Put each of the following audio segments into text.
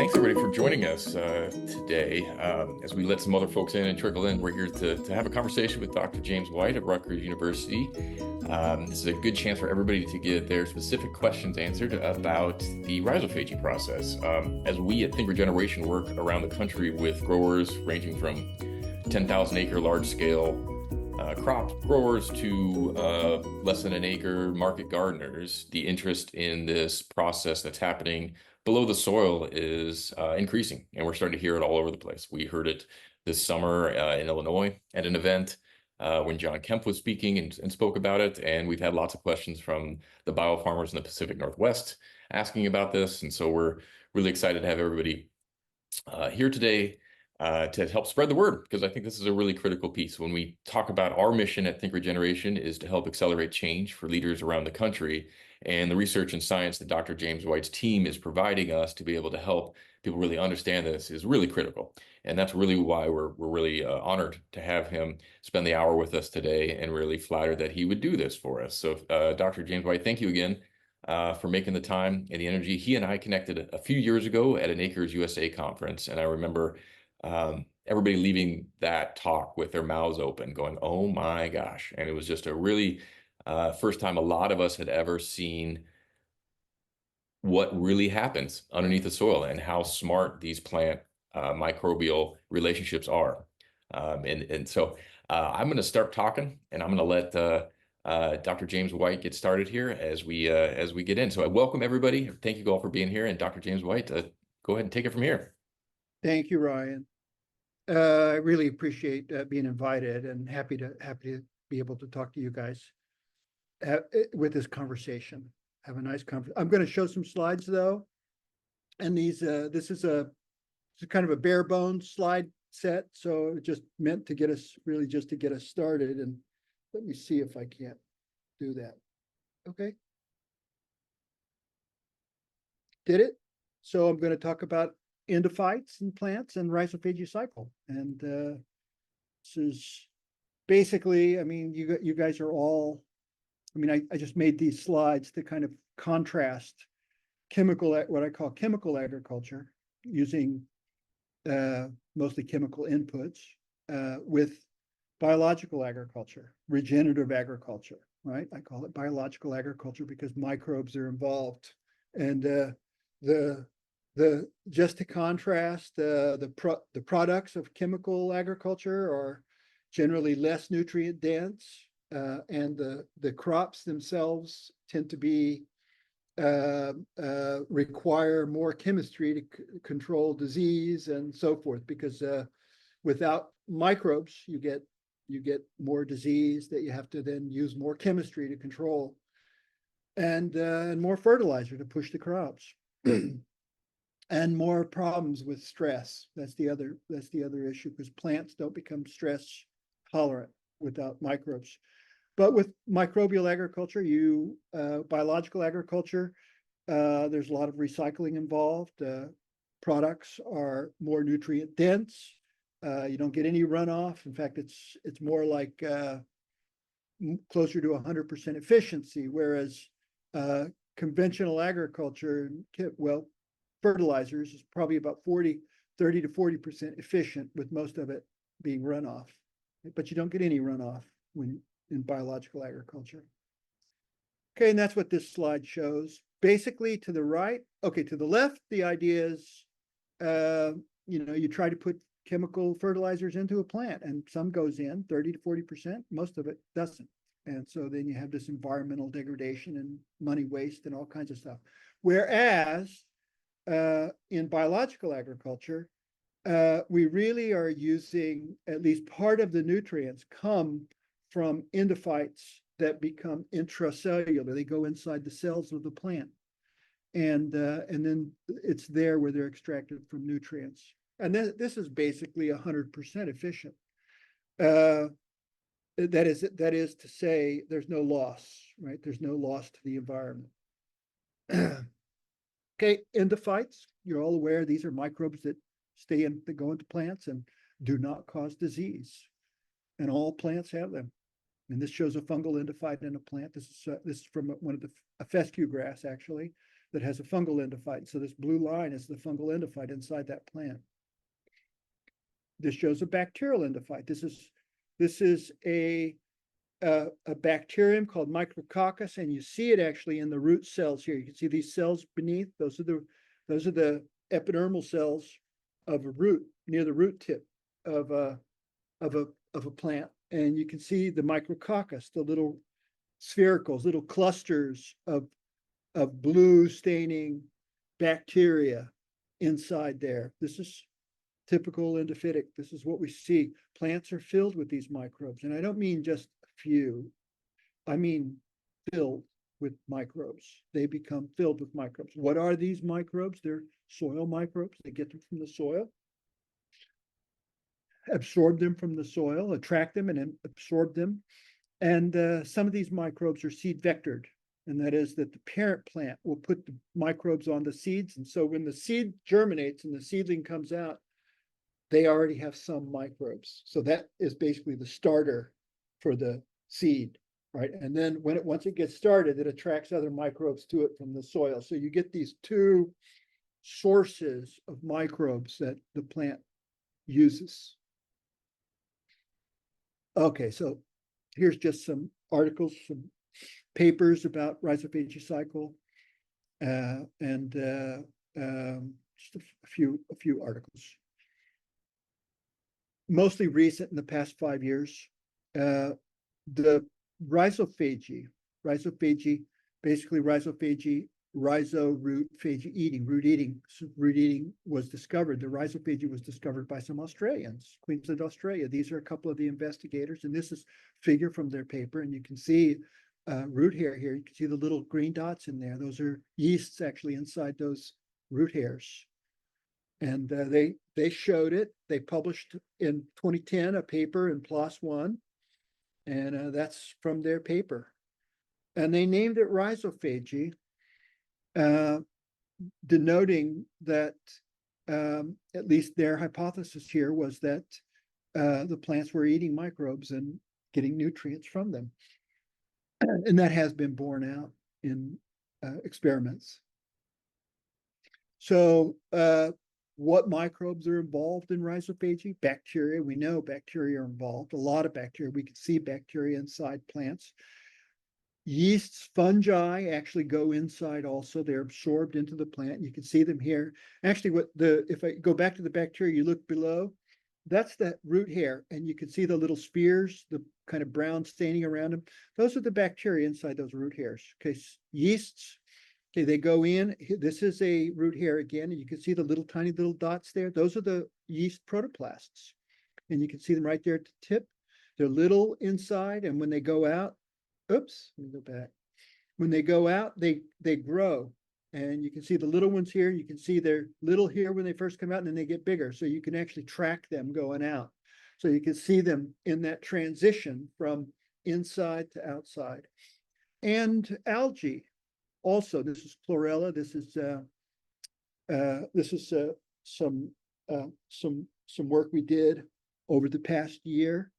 thanks everybody for joining us today. As we let some other folks in and trickle in, we're here to have a conversation with Dr. James White at Rutgers University. This is a good chance for everybody to get their specific questions answered about the rhizophagy process. As we at Think Regeneration work around the country with growers ranging from 10,000 acre large scale crop growers to less than an acre market gardeners, the interest in this process that's happening below the soil is increasing, and we're starting to hear it all over the place. We heard it this summer in Illinois at an event when John Kemp was speaking and spoke about it, and we've had lots of questions from the biofarmers in the Pacific Northwest asking about this, and so we're really excited to have everybody here today to help spread the word, because I think this is a really critical piece. When we talk about our mission at Think Regeneration is to help accelerate change for leaders around the country, and the research and science that Dr. James White's team is providing us to be able to help people really understand this is really critical. And that's really why we're really honored to have him spend the hour with us today, and really flattered that he would do this for us. So Dr. James White, thank you again for making the time and the energy. He and I connected a few years ago at an Acres USA conference, and I remember everybody leaving that talk with their mouths open going, oh my gosh. And it was just a really first time a lot of us had ever seen what really happens underneath the soil and how smart these plant microbial relationships are. So I'm going to start talking, and I'm going to let Dr. James White get started here as we get in. So I welcome everybody. Thank you all for being here. And Dr. James White, go ahead and take it from here. Thank you, Ryan. I really appreciate being invited, and happy to be able to talk to you guys with this conversation. Have a nice conversation. I'm going to show some slides though, and this is kind of a bare bones slide set, so it just meant to get us started. And let me see if I can't do that. Okay, did it? So I'm going to talk about endophytes in plants and rhizophagy cycle. And this is basically, I mean, you guys are all, I mean, I just made these slides to kind of contrast what I call chemical agriculture, using mostly chemical inputs, with biological agriculture, regenerative agriculture, right? I call it biological agriculture because microbes are involved. And just to contrast, the products of chemical agriculture are generally less nutrient dense, and the crops themselves tend to be require more chemistry to control disease and so forth, because without microbes you get more disease that you have to then use more chemistry to control, and more fertilizer to push the crops. And more problems with stress. That's the other issue, because plants don't become stress tolerant without microbes. But with microbial agriculture, biological agriculture, there's a lot of recycling involved. Products are more nutrient dense. You don't get any runoff. In fact, it's more like closer to 100% efficiency, whereas conventional agriculture, fertilizers is probably about 30 to 40% efficient, with most of it being runoff. But you don't get any runoff when in biological agriculture. Okay, and that's what this slide shows. Basically, to the right, okay, to the left, the idea is, you try to put chemical fertilizers into a plant, and some goes in 30 to 40%, most of it doesn't. And so then you have this environmental degradation and money waste and all kinds of stuff. Whereas in biological agriculture, we really are using, at least part of the nutrients come from endophytes that become intracellular. They go inside the cells of the plant, and then it's there where they're extracted from nutrients. And this is basically 100% efficient. That is to say, there's no loss, right? There's no loss to the environment. Okay, endophytes, you're all aware, these are microbes that go into plants and do not cause disease. And all plants have them. And this shows a fungal endophyte in a plant. This is from one of a fescue grass, actually. that has a fungal endophyte. So this blue line is the fungal endophyte inside that plant. This shows a bacterial endophyte. This is a bacterium called Micrococcus, and you see it actually in the root cells here. You can see these cells beneath. Those are the epidermal cells of a root near the root tip of a plant, and you can see the Micrococcus, the little sphericals, little clusters of blue staining bacteria inside there. This is typical endophytic. This is what we see. Plants are filled with these microbes, and I don't mean just a few. I mean filled with microbes. They become filled with microbes. What are these microbes? They're soil microbes. They get them from the soil, absorb them from the soil, attract them, and then absorb them. And some of these microbes are seed vectored, and that is that the parent plant will put the microbes on the seeds. And so when the seed germinates and the seedling comes out, they already have some microbes. So that is basically the starter for the seed, right? And then once it gets started, it attracts other microbes to it from the soil. So you get these two sources of microbes that the plant uses. Okay, so here's just some articles, some papers about rhizophagy cycle, and just a few articles. Mostly recent in the past 5 years. The rhizophagy, basically rhizophagy, root eating was discovered. The rhizophagy was discovered by some Australians, Queensland, Australia. These are a couple of the investigators, and this is a figure from their paper, and you can see root hair here. You can see the little green dots in there. Those are yeasts actually inside those root hairs. And they showed it. They published in 2010 a paper in PLOS One, and that's from their paper. And they named it rhizophagy, denoting that at least their hypothesis here was that the plants were eating microbes and getting nutrients from them. And that has been borne out in experiments. So what microbes are involved in rhizophagy? Bacteria. We know bacteria are involved, a lot of bacteria. We can see bacteria inside plants. Yeasts, fungi actually go inside also. They're absorbed into the plant. You can see them here. Actually, if I go back to the bacteria, you look below, that's that root hair, and you can see the little spears, the kind of brown staining around them. Those are the bacteria inside those root hairs. Okay, yeasts, okay, they go in. This is a root hair again, and you can see the little tiny little dots there. Those are the yeast protoplasts, and you can see them right there at the tip. They're little inside, and when they go out, oops, let me go back. When they go out, they grow. And you can see the little ones here. You can see they're little here when they first come out, and then they get bigger. So you can actually track them going out. So you can see them in that transition from inside to outside. And algae also. This is chlorella. This is some work we did over the past year.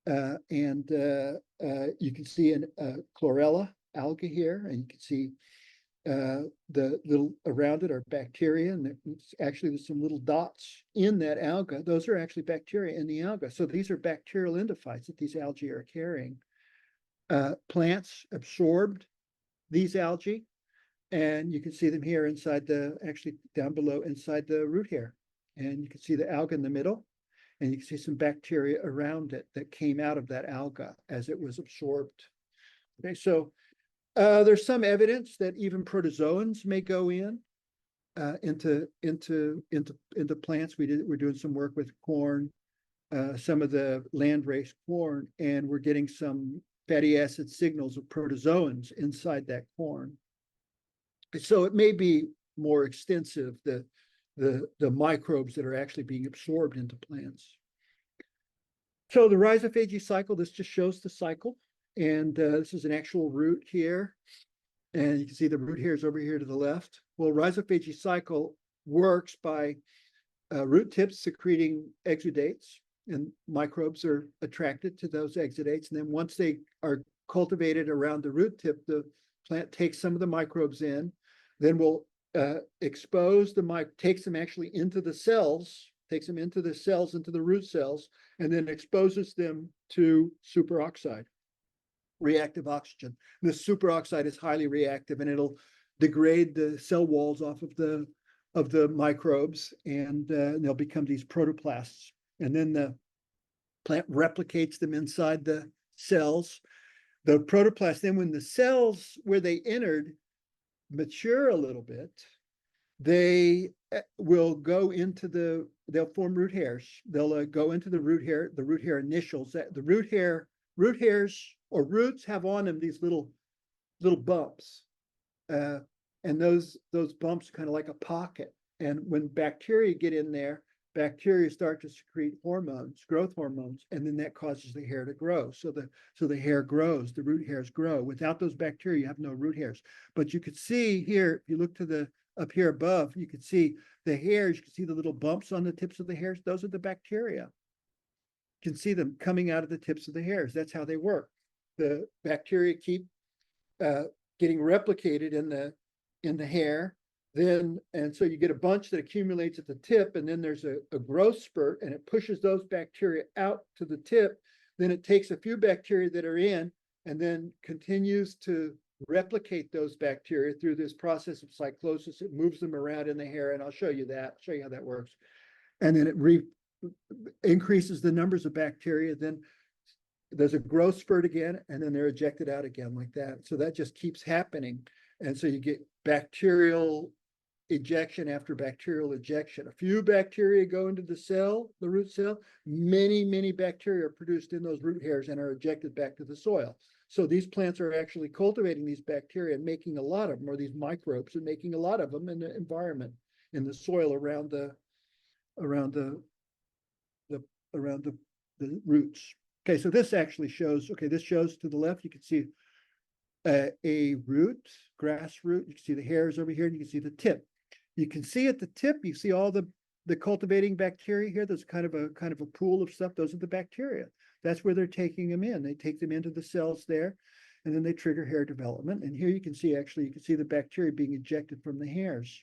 And you can see a chlorella alga here, and you can see the little around it are bacteria, and actually there's some little dots in that alga. Those are actually bacteria in the alga. So these are bacterial endophytes that these algae are carrying. Plants absorbed these algae, and you can see them here inside actually down below inside the root hair. And you can see the alga in the middle, and you can see some bacteria around it that came out of that alga as it was absorbed. Okay, so there's some evidence that even protozoans may go into plants. We're doing some work with corn, some of the landrace corn, and we're getting some fatty acid signals of protozoans inside that corn. So it may be more extensive, the microbes that are actually being absorbed into plants. So the rhizophagy cycle, this just shows the cycle. And this is an actual root here. And you can see the root hairs over here to the left. Well, rhizophagy cycle works by root tips secreting exudates, and microbes are attracted to those exudates. And then once they are cultivated around the root tip, the plant takes some of the microbes in, then will expose the takes them actually into the cells, into the root cells, and then exposes them to superoxide, reactive oxygen. This superoxide is highly reactive, and it'll degrade the cell walls off of the microbes, and they'll become these protoplasts. And then the plant replicates them inside the cells. The protoplasts, then when the cells where they entered mature a little bit, they will go into they'll form root hairs. They'll go into the root hair initials. The root hairs or roots have on them these little bumps. And those bumps kind of like a pocket. And when bacteria get in there, bacteria start to secrete hormones, growth hormones, and then that causes the hair to grow. So the hair grows, the root hairs grow. Without those bacteria, you have no root hairs. But you could see here, if you look to up here above, you could see the hairs, you can see the little bumps on the tips of the hairs. Those are the bacteria. You can see them coming out of the tips of the hairs. That's how they work. The bacteria keep getting replicated in the hair. And so you get a bunch that accumulates at the tip, and then there's a growth spurt, and it pushes those bacteria out to the tip. Then it takes a few bacteria that are in and then continues to replicate those bacteria through this process of cyclosis. It moves them around in the hair, and I'll show you how that works. And then it increases the numbers of bacteria. Then there's a growth spurt again, and then they're ejected out again like that. So that just keeps happening. And so you get bacterial ejection after bacterial ejection. A few bacteria go into the root cell. Many bacteria are produced in those root hairs and are ejected back to the soil. So these plants are actually cultivating these bacteria and making a lot of them, or these microbes, and making a lot of them in the environment, in the soil around the roots. Okay, so this actually shows, this shows to the left, you can see a root, grass root. You can see the hairs over here, and you can see the tip. You can see at the tip, you see all the cultivating bacteria here. There's kind of a pool of stuff. Those are the bacteria. That's where they're taking them in. They take them into the cells there, and then they trigger hair development. And here you can see the bacteria being ejected from the hairs.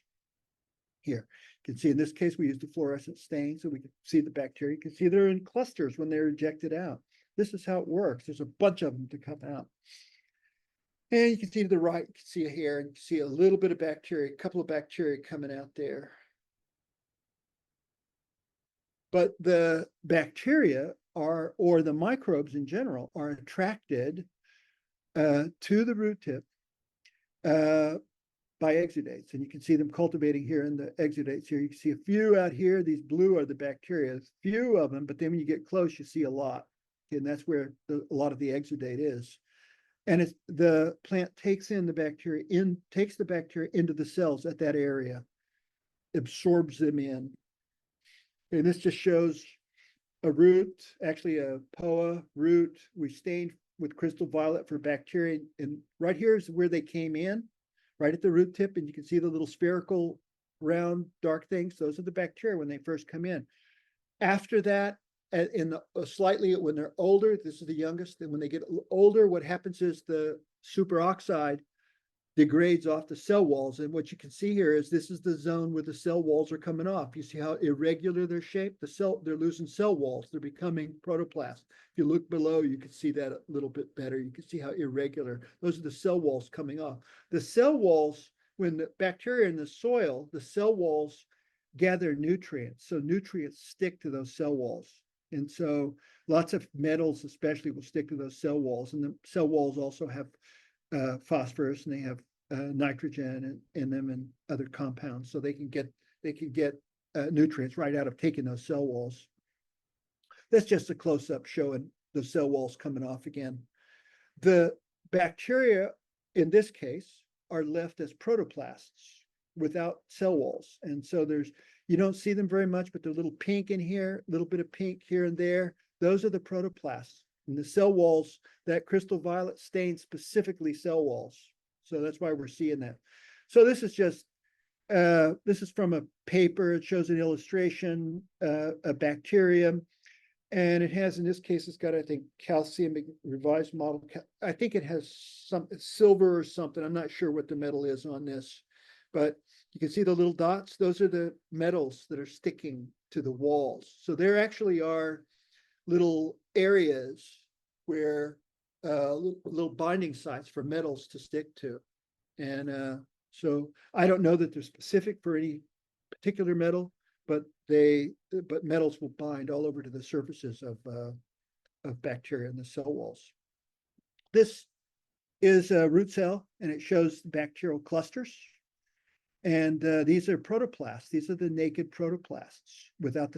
Here, you can see in this case, we used a fluorescent stain, so we can see the bacteria. You can see they're in clusters when they're ejected out. This is how it works. There's a bunch of them to come out. And you can see to the right, you can see a hair, and you can see a little bit of bacteria, a couple of bacteria coming out there. But the bacteria or the microbes in general, are attracted to the root tip by exudates. And you can see them cultivating here in the exudates here. You can see a few out here. These blue are the bacteria, a few of them, but then when you get close, you see a lot. And that's where a lot of the exudate is. And the plant takes the bacteria into the cells at that area, absorbs them in. And this just shows a root, actually a POA root. We stained with crystal violet for bacteria. And right here is where they came in, right at the root tip. And you can see the little spherical, round, dark things. Those are the bacteria when they first come in. After that, when they're older, this is the youngest, and when they get older, what happens is the superoxide degrades off the cell walls. And what you can see here is this is the zone where the cell walls are coming off. You see how irregular they're shaped? They're losing cell walls. They're becoming protoplasts. If you look below, you can see that a little bit better. You can see how irregular. Those are the cell walls coming off. The cell walls, when the bacteria in the soil, the cell walls gather nutrients. So nutrients stick to those cell walls. And so lots of metals especially will stick to those cell walls. And the cell walls also have phosphorus, and they have nitrogen in them and other compounds. So they can get nutrients right out of taking those cell walls. That's just a close-up showing the cell walls coming off again. The bacteria in this case are left as protoplasts without cell walls. And so you don't see them very much, but they're a little pink in here, a little bit of pink here and there. Those are the protoplasts. And the cell walls, that crystal violet stains specifically cell walls. So that's why we're seeing that. So this is just, this is from a paper. It shows an illustration, a bacterium. And it has, in this case, it's got, I think, calcium revised model. I think it has some silver or something. I'm not sure what the metal is on this. but you can see the little dots. Those are the metals that are sticking to the walls. So there actually are little areas where little binding sites for metals to stick to. And so I don't know that they're specific for any particular metal, but metals will bind all over to the surfaces of bacteria in the cell walls. This is a root cell, and it shows bacterial clusters. And these are protoplasts. These are the naked protoplasts without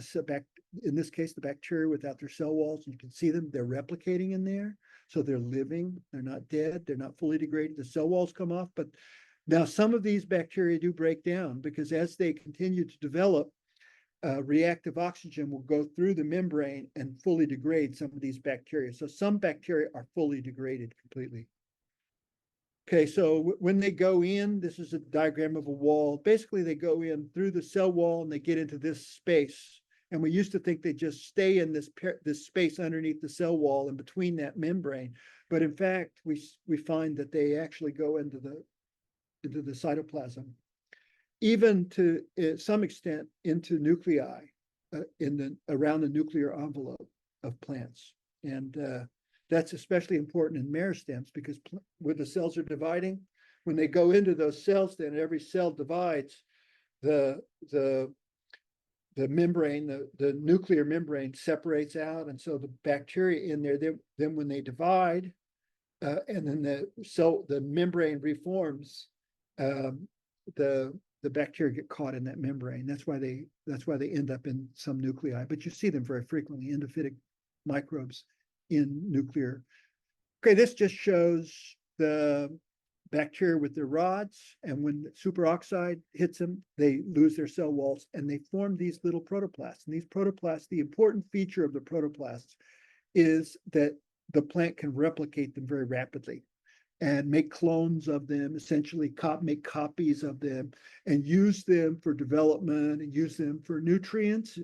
in this case, the bacteria without their cell walls. You can see them, they're replicating in there. So they're living, they're not dead, they're not fully degraded. The cell walls come off, but now some of these bacteria do break down because as they continue to develop, reactive oxygen will go through the membrane and fully degrade some of these bacteria. So some bacteria are fully degraded completely. Okay, so when they go in, this is a diagram of a wall. Basically, they go in through the cell wall and they get into this space. And we used to think they just stay in this space underneath the cell wall and between that membrane. But in fact, we find that they actually go into the cytoplasm, even to some extent into nuclei around the nuclear envelope of plants. And that's especially important in meristems because when the cells are dividing, when they go into those cells, then every cell divides, the membrane, the nuclear membrane separates out. And so the bacteria in there, then when they divide, and then the membrane reforms, the bacteria get caught in that membrane. That's why they end up in some nuclei. But you see them very frequently, endophytic microbes in nuclear. Okay, this just shows the bacteria with their rods, and when superoxide hits them, they lose their cell walls and they form these little protoplasts. And these protoplasts, the important feature of the protoplasts is that the plant can replicate them very rapidly and make clones of them, essentially make copies of them and use them for development and use them for nutrients.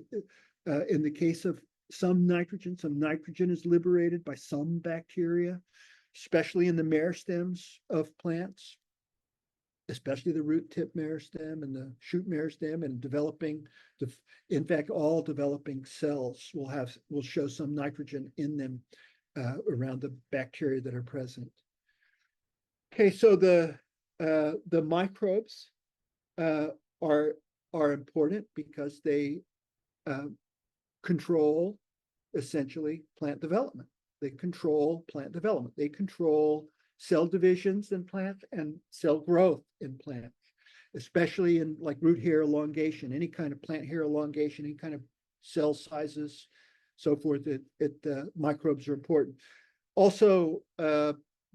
In the case of some nitrogen is liberated by some bacteria, especially in the meristems of plants, especially the root tip meristem and the shoot meristem, and in fact, all developing cells will show some nitrogen in them around the bacteria that are present. Okay, so the microbes are important because they control essentially plant development. They control plant development. They control cell divisions in plants and cell growth in plants, especially in like root hair elongation, any kind of plant hair elongation, any kind of cell sizes, so forth. Microbes are important. Also,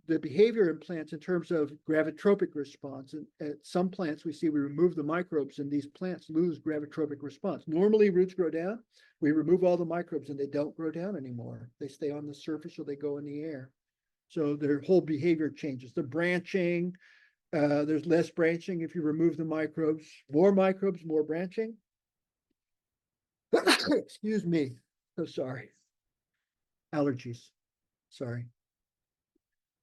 the behavior in plants in terms of gravitropic response. And at some plants, we remove the microbes and these plants lose gravitropic response. Normally, roots grow down. We remove all the microbes and they don't grow down anymore. They stay on the surface or they go in the air. So their whole behavior changes. The branching, there's less branching if you remove the microbes. More microbes, more branching. Excuse me. So sorry. Allergies. Sorry.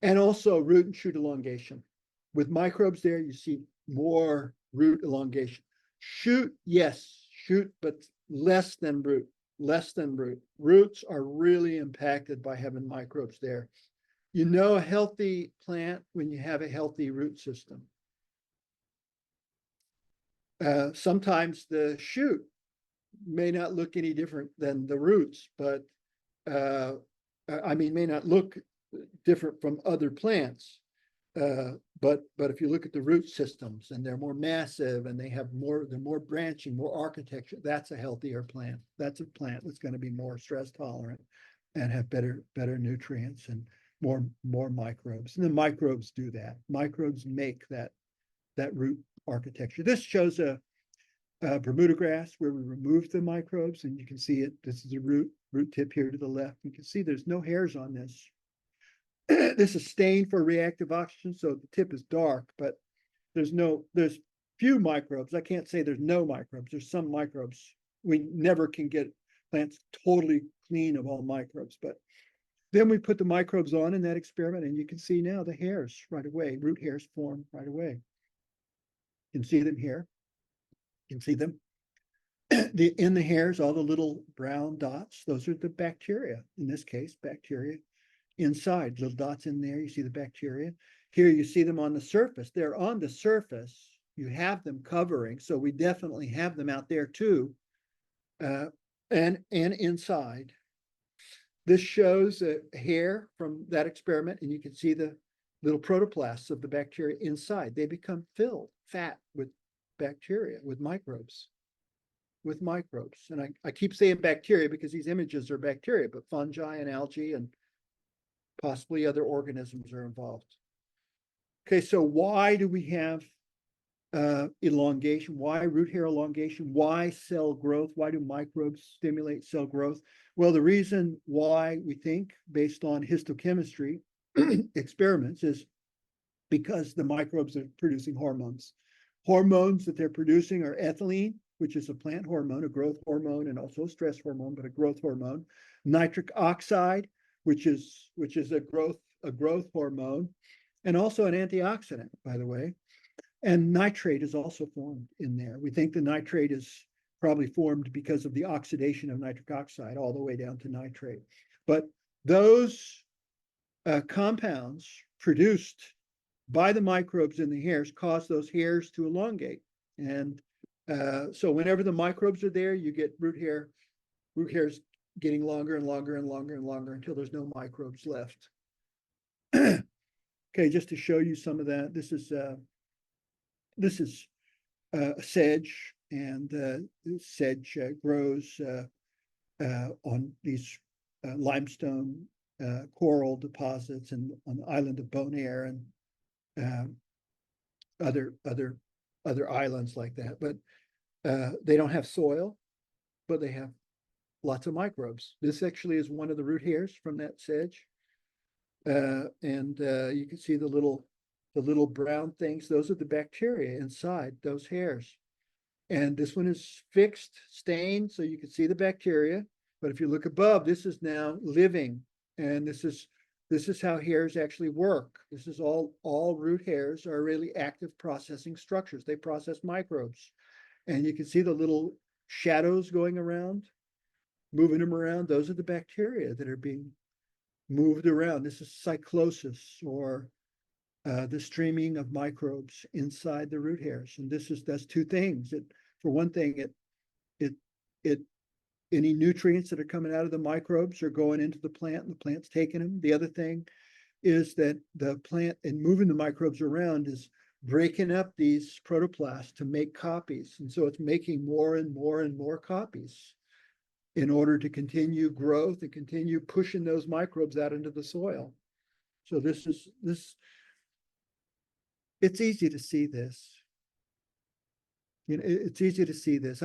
And also root and shoot elongation. With microbes there, you see more root elongation. Shoot, yes, shoot, but less than root, less than root. Roots are really impacted by having microbes there. You know a healthy plant when you have a healthy root system. Sometimes the shoot may not look any different than the roots, but may not look different from other plants. But if you look at the root systems and they're more massive and they're more branching, more architecture, that's a healthier plant. That's a plant that's going to be more stress tolerant and have better nutrients and more microbes. And the microbes do that. Microbes make that root architecture. This shows a Bermuda grass where we remove the microbes, and you can see it. This is a root tip here to the left. You can see there's no hairs on this. This is stained for reactive oxygen, so the tip is dark, but there's few microbes. I can't say there's no microbes. There's some microbes. We never can get plants totally clean of all microbes, but then we put the microbes on in that experiment, and you can see now the hairs right away, root hairs form right away. You can see them here. You can see them. In the hairs, all the little brown dots, those are the bacteria. In this case, bacteria inside, little dots in there. You see the bacteria. Here you see them on the surface. They're on the surface. You have them covering. So we definitely have them out there too. And inside. This shows a hair from that experiment, and you can see the little protoplasts of the bacteria inside. They become filled, fat with bacteria, with microbes. And I keep saying bacteria because these images are bacteria, but fungi and algae and possibly other organisms are involved. Okay, so why do we have elongation? Why root hair elongation? Why cell growth? Why do microbes stimulate cell growth? Well, the reason why we think, based on histochemistry experiments, is because the microbes are producing hormones. Hormones that they're producing are ethylene, which is a plant hormone, a growth hormone, and also a stress hormone, but a growth hormone. Nitric oxide, which is a growth hormone, and also an antioxidant, by the way. And nitrate is also formed in there. We think the nitrate is probably formed because of the oxidation of nitric oxide all the way down to nitrate. But those compounds produced by the microbes in the hairs cause those hairs to elongate. And so whenever the microbes are there, you get root hairs getting longer and longer and longer and longer until there's no microbes left. Okay, just to show you some of that, this is sedge, and sedge grows on these limestone coral deposits and on the island of Bonaire and other islands like that. But they don't have soil, but they have lots of microbes. This actually is one of the root hairs from that sedge. And you can see the little brown things. Those are the bacteria inside those hairs. And this one is fixed, stained, so you can see the bacteria. But if you look above, this is now living. And this is how hairs actually work. This is all root hairs are really active processing structures. They process microbes. And you can see the little shadows going around, moving them around. Those are the bacteria that are being moved around. This is cyclosis, or the streaming of microbes inside the root hairs. And that's two things. For one thing, any nutrients that are coming out of the microbes are going into the plant, and the plant's taking them. The other thing is that the plant, in moving the microbes around, is breaking up these protoplasts to make copies. And so it's making more and more and more copies in order to continue growth and continue pushing those microbes out into the soil. So it's easy to see this. It's easy to see this.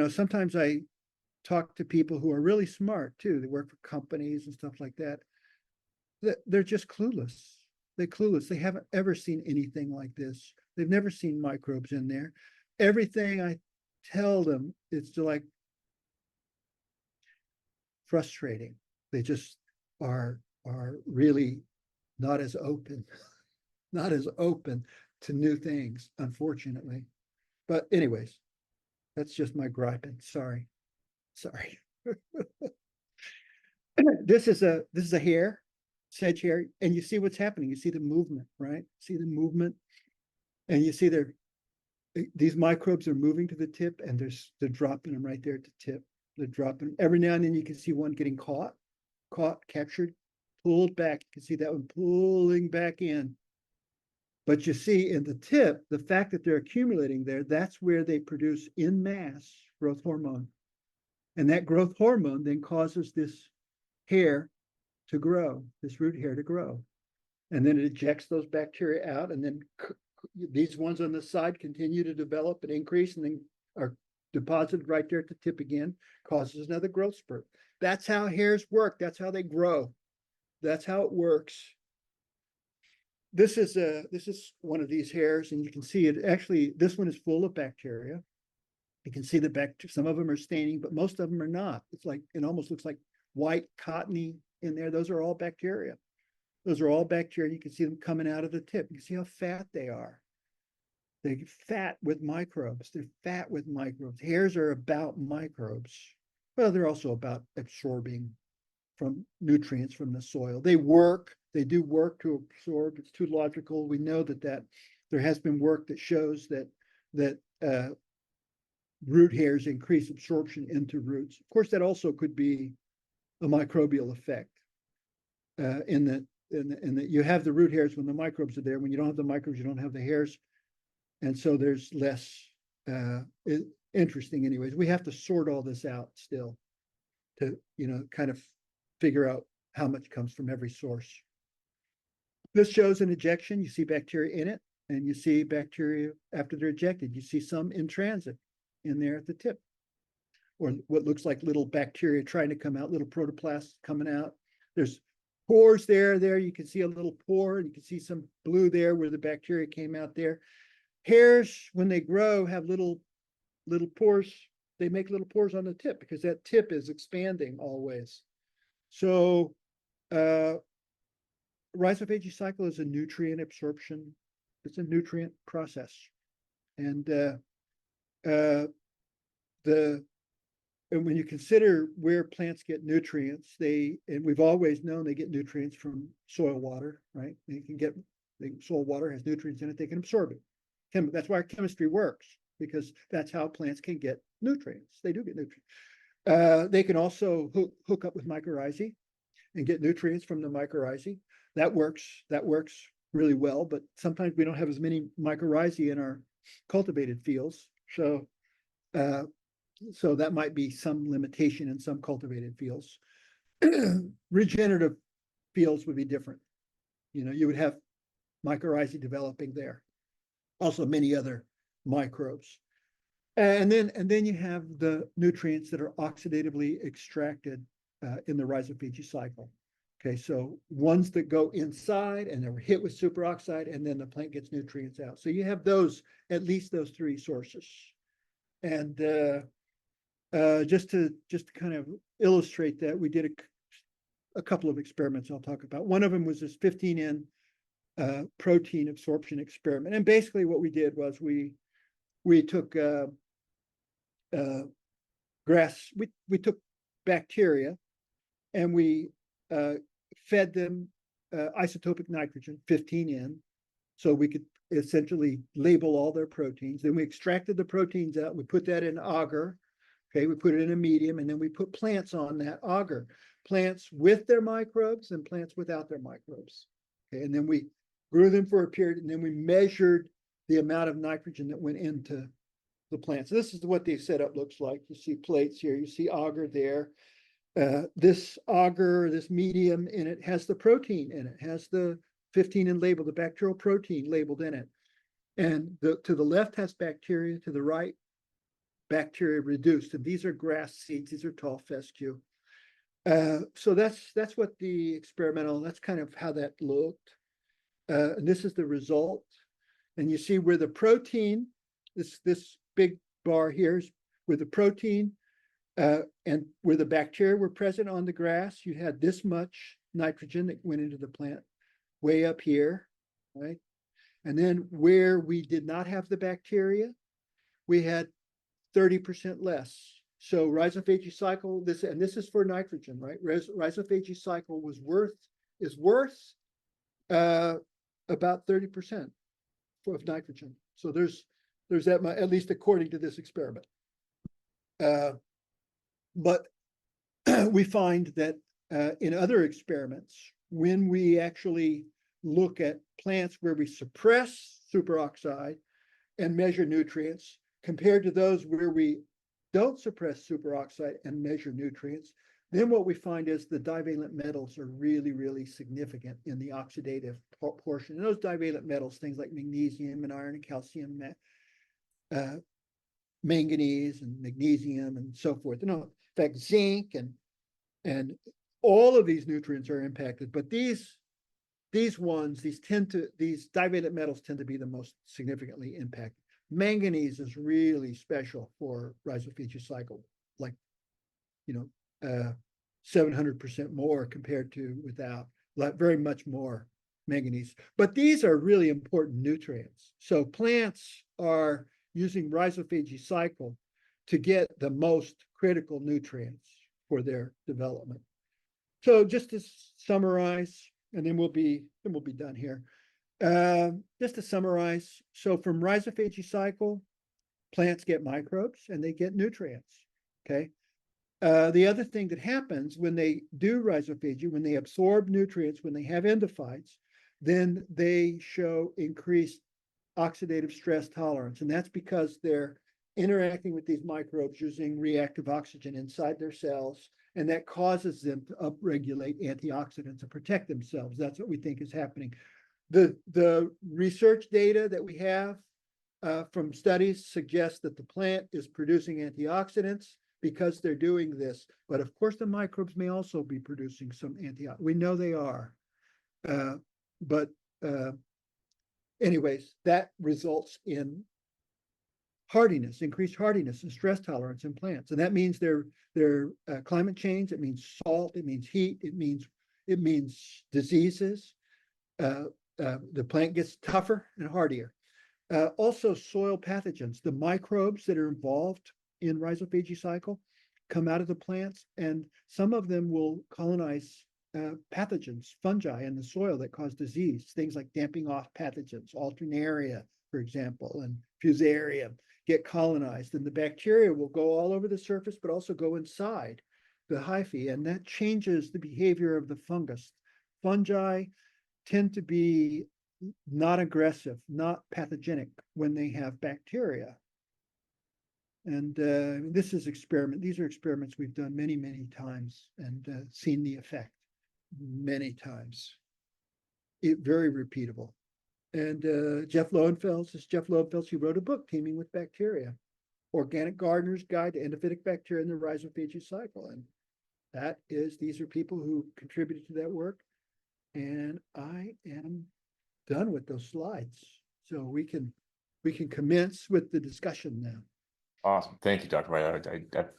Sometimes I talk to people who are really smart too. They work for companies and stuff like that. They're just clueless. They're clueless. They haven't ever seen anything like this. They've never seen microbes in there. Everything I tell them, it's like frustrating. They just are really not as open to new things, unfortunately. But anyways, that's just my griping. Sorry. This is a hair, sedge hair, and you see what's happening. You see the movement, right? See the movement, and you see these microbes are moving to the tip, and they're dropping them right there at the tip. They're dropping every now and then. You can see one getting caught, captured, pulled back. You can see that one pulling back in. But you see in the tip, the fact that they're accumulating there, that's where they produce en masse growth hormone. And that growth hormone then causes this hair to grow, this root hair to grow. And then it ejects those bacteria out, and then these ones on the side continue to develop and increase, and then are deposited right there at the tip again, causes another growth spurt. That's how hairs work. That's how they grow. That's how it works. This is one of these hairs, and you can see it. Actually, this one is full of bacteria. You can see the bacteria. Some of them are staining, but most of them are not. It almost looks like white cottony in there. Those are all bacteria. Those are all bacteria. You can see them coming out of the tip. You can see how fat they are. They're fat with microbes. They're fat with microbes. Hairs are about microbes. Well, they're also about absorbing from nutrients from the soil. They do work to absorb. It's too logical. We know that there has been work that shows that root hairs increase absorption into roots. Of course, that also could be a microbial effect in that you have the root hairs when the microbes are there. When you don't have the microbes, you don't have the hairs. And so there's less interesting anyways. We have to sort all this out still to, kind of figure out how much comes from every source. This shows an ejection. You see bacteria in it, and you see bacteria after they're ejected. You see some in transit in there at the tip, or what looks like little bacteria trying to come out, little protoplasts coming out. There's pores there. You can see a little pore, and you can see some blue there where the bacteria came out there. Hairs, when they grow, have little pores. They make little pores on the tip because that tip is expanding always. So rhizophagy cycle is a nutrient absorption. It's a nutrient process. And and when you consider where plants get nutrients, and we've always known they get nutrients from soil water, right? Soil water has nutrients in it, they can absorb it. That's why our chemistry works, because that's how plants can get nutrients. They do get nutrients. They can also hook up with mycorrhizae and get nutrients from the mycorrhizae. That works really well, but sometimes we don't have as many mycorrhizae in our cultivated fields. So that might be some limitation in some cultivated fields. Regenerative fields would be different. You would have mycorrhizae developing there. Also many other microbes. And then you have the nutrients that are oxidatively extracted in the rhizophagy cycle. Okay, so ones that go inside and they're hit with superoxide, and then the plant gets nutrients out. So you have at least those three sources. And just to kind of illustrate that, we did a couple of experiments I'll talk about. One of them was this 15N protein absorption experiment. And basically what we did was we took we took bacteria and we fed them isotopic nitrogen, 15N, so we could essentially label all their proteins. Then we extracted the proteins out. We put that in agar. Okay, we put it in a medium, and then we put plants on that agar. Plants with their microbes and plants without their microbes. Okay, and then we grew them for a period, and then we measured the amount of nitrogen that went into the plants. So this is what the setup looks like. You see plates here, you see agar there. This agar, this medium in it has the protein in it, has the 15N label, the bacterial protein labeled in it. And to the left has bacteria, to the right, bacteria reduced. And these are grass seeds, these are tall fescue. So that's what that's kind of how that looked. And this is the result. And you see where the protein, this big bar here is where the protein and where the bacteria were present on the grass. You had this much nitrogen that went into the plant way up here, right? And then where we did not have the bacteria, we had 30% less. So rhizophagy cycle, this is for nitrogen, right? Rhizophagy cycle is worth about 30% of nitrogen. So there's that much, at least according to this experiment. But we find that in other experiments, when we actually look at plants where we suppress superoxide and measure nutrients, compared to those where we don't suppress superoxide and measure nutrients, then what we find is the divalent metals are really, really significant in the oxidative portion. And those divalent metals, things like magnesium and iron and calcium, manganese and magnesium and so forth. In fact, zinc and all of these nutrients are impacted, but these divalent metals tend to be the most significantly impacted. Manganese is really special for rhizophagy cycle, like 700% more compared to without. like very much more manganese. But these are really important nutrients. So plants are using rhizophagy cycle to get the most critical nutrients for their development. So just to summarize, and then we'll be done here. Just to summarize, so from rhizophagy cycle, plants get microbes and they get nutrients. Okay. The other thing that happens when they do rhizophagy, when they absorb nutrients, when they have endophytes, then they show increased oxidative stress tolerance. And that's because they're interacting with these microbes using reactive oxygen inside their cells. And that causes them to upregulate antioxidants to protect themselves. That's what we think is happening. The research data that we have from studies suggests that the plant is producing antioxidants because they're doing this. But of course, the microbes may also be producing some antioxidants. We know they are. Anyways, that results in hardiness, increased hardiness and stress tolerance in plants. And that means they're climate change, it means salt, it means heat, it means diseases. The plant gets tougher and hardier. Also soil pathogens, the microbes that are involved in rhizophagy cycle come out of the plants, and some of them will colonize pathogens, fungi in the soil that cause disease, things like damping off pathogens, alternaria, for example, and fusarium get colonized, and the bacteria will go all over the surface, but also go inside the hyphae, and that changes the behavior of the fungus. Fungi tend to be not aggressive, not pathogenic when they have bacteria. And this is experiment. These are experiments we've done many, many times and seen the effect many times. Very repeatable. And Jeff Lowenfels, he wrote a book, Teaming with Bacteria, Organic Gardener's Guide to Endophytic Bacteria in the Rhizophagy Cycle. And these are people who contributed to that work. And I am done with those slides. So we can commence with the discussion now. Awesome. Thank you, Dr. White. I've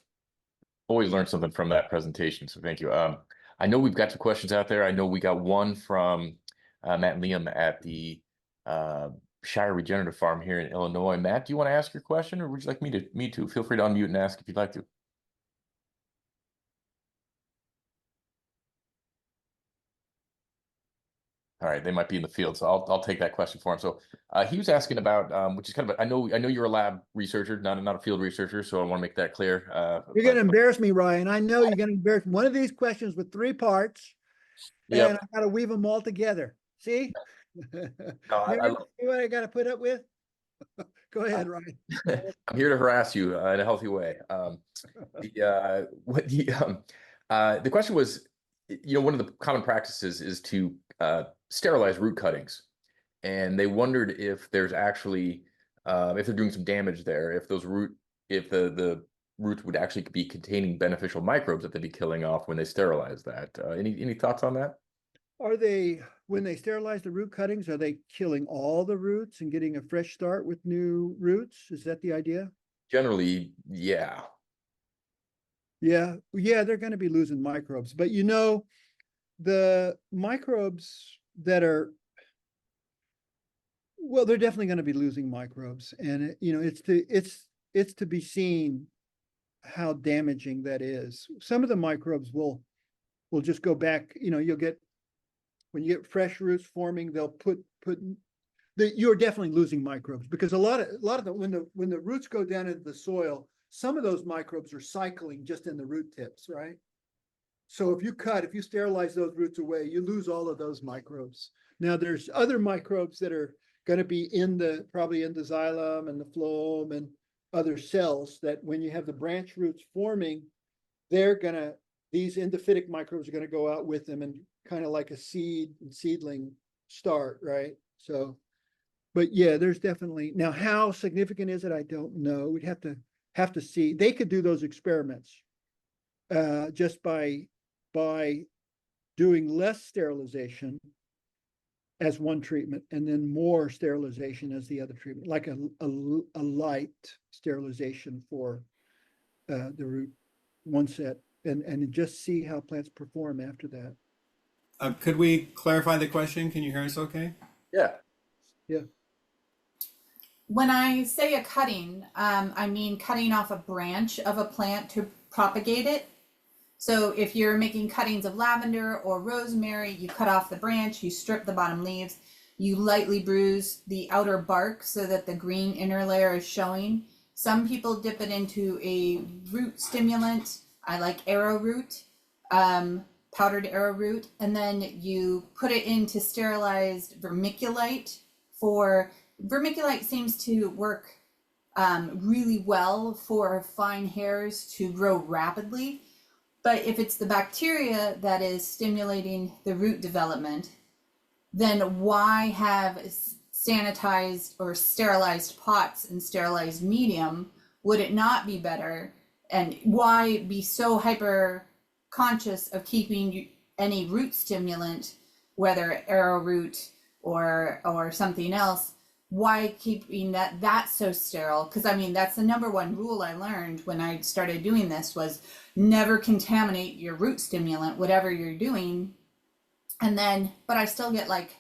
always learned something from that presentation. So thank you. I know we've got some questions out there. I know we got one from Matt and Liam at the Shire Regenerative Farm here in Illinois. Matt, do you want to ask your question, or would you like me to? Feel free to unmute and ask if you'd like to. All right, they might be in the field, so I'll take that question for him. So he was asking about, which is kind of, I know you're a lab researcher, not a field researcher, so I want to make that clear. You're going to embarrass me, Ryan. I know you're going to embarrass me. One of these questions with 3 parts, Yep. and I got to weave them all together. See? No, See what I got to put up with? Go ahead, Ryan. I'm here to harass you in a healthy way. The question was, one of the common practices is to sterilize root cuttings, and they wondered if there's actually if they're doing some damage there, if the roots would actually be containing beneficial microbes that they'd be killing off when they sterilize that. Any thoughts on that? When they sterilize the root cuttings, are they killing all the roots and getting a fresh start with new roots? Is that the idea? Generally, yeah. Yeah, they're going to be losing microbes, but the microbes that are, well, they're definitely going to be losing microbes, and it's to be seen how damaging that is. Some of the microbes will just go back. When you get fresh roots forming, they'll you're definitely losing microbes, because a lot of them, when the roots go down into the soil, some of those microbes are cycling just in the root tips, right? So if you sterilize those roots away, you lose all of those microbes. Now there's other microbes that are going to be probably in the xylem and the phloem and other cells, that when you have the branch roots forming, these endophytic microbes are going to go out with them and kind of like a seedling start, right? So, but yeah, there's definitely, now how significant is it? I don't know. We'd have to see. They could do those experiments just by doing less sterilization as one treatment, and then more sterilization as the other treatment, like a light sterilization for the root, one set, and just see how plants perform after that. Could we clarify the question? Can you hear us okay? Yeah. Yeah. When I say a cutting, I mean cutting off a branch of a plant to propagate it. So if you're making cuttings of lavender or rosemary, you cut off the branch, you strip the bottom leaves, you lightly bruise the outer bark so that the green inner layer is showing. Some people dip it into a root stimulant. I like arrowroot, powdered arrowroot, and then you put it into sterilized vermiculite. Vermiculite seems to work really well for fine hairs to grow rapidly. But if it's the bacteria that is stimulating the root development, then why have sanitized or sterilized pots and sterilized medium? Would it not be better? And why be so hyper conscious of keeping any root stimulant, whether arrowroot or something else? Why keeping that so sterile? Because I mean, that's the number one rule I learned when I started doing this was never contaminate your root stimulant, whatever you're doing. And then, but I still get like